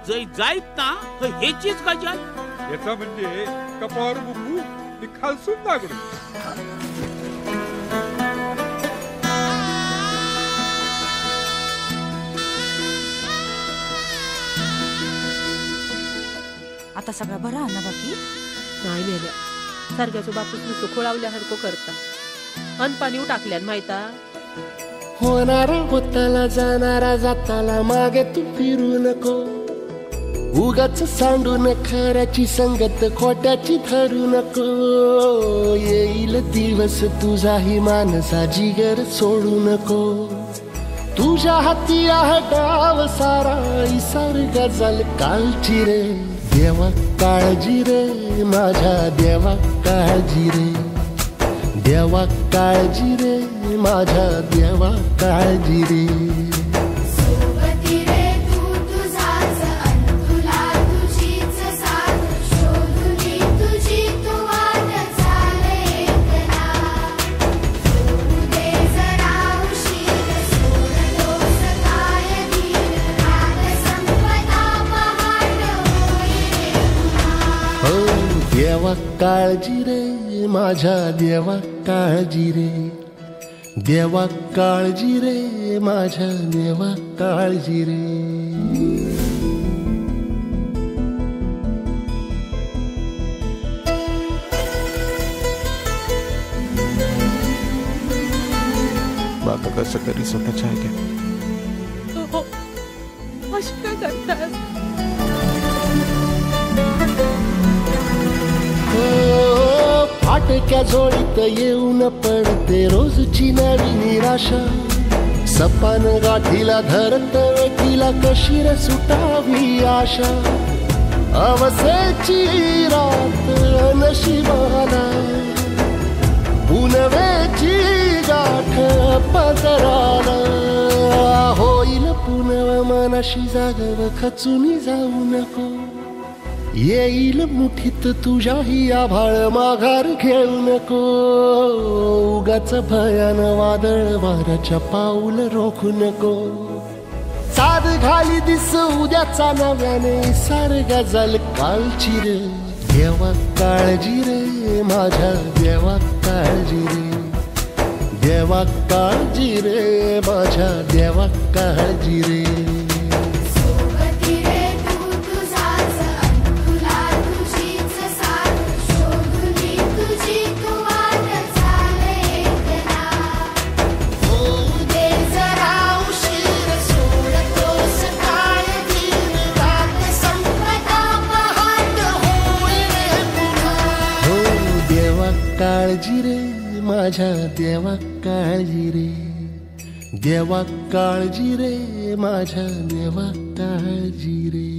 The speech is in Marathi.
जय जायत ना हेचीच गजाल. याचा म्हणजे कपाळावर बुकू ती खालसून दागडू. आता सगळा बरा ना बाकी नाही मेल्या सारख्याचो बापूस नुसतं खोळावल्यासारखं करता अन पाणी टाकल्यान माहिता. होणारा होताला जाणारा जाताला मागे तू फिरू नको. उगाच सांडून खऱ्याची संगत खोट्याची धरू नको. येईल दिवस तुझाही मानसा जिगर सोडू नको. तुझ्या हाती आहे डाव सारा इसार गजल कालची रे. देवा काळजी रे माझ्या देवा काळजी रे. देवा काळजी रे माझ्या देवा काळजी रे. सोबती रे तू तुझाच अन तुला तुझीच साथ शोधुनी तुझी तू वाट चाल एकला. सोडू दे जरा उशीर सोड दोष काय धीर रात संपदा पहाट होईल पुन्हा. हो देवा काळजी रे माझ्या देवा काळजी रे. देवा काळजी रे माझ्या देवा काळजी रे. बाका कसं तरी स्वतःच्या ऐका अशी काय करतात. फाटक्या जोडीत येऊन पडते रोजची नवी निराशा. सपान गाठीला धरत वेठीला कशी रे सुटावी आशा. अवसेची रात नशिबाला पुनवेची गाठ पदराला. होईल पुनव मनाशी जागव खचून जाऊ नको. येईल मुठीत तुझ्याही आभाळ माघार घेऊ नको. उगाच भयान वादळ वाऱ्याच्या पाऊल रोखू नको. साध घाली दिस उद्याचा नव्याने सार गजल कालची रे. देवा काळजी रे माझ्या देवा काळजी रे. देवा काळजी रे माझ्या देवा काळजी रे. सोबती रे तू तुझाच अन तुला तुझीच साथ शोधुनी तुझी तू वाट चाल एकला. होऊ दे जरा उशीर सोड तोस काय धीर रात संपदा पहाट होईल पुन्हा. हो देवा काळजी रे माझ्या देवा काळजी रे. देवा काळजी रे माझ्या देवा काळजी रे.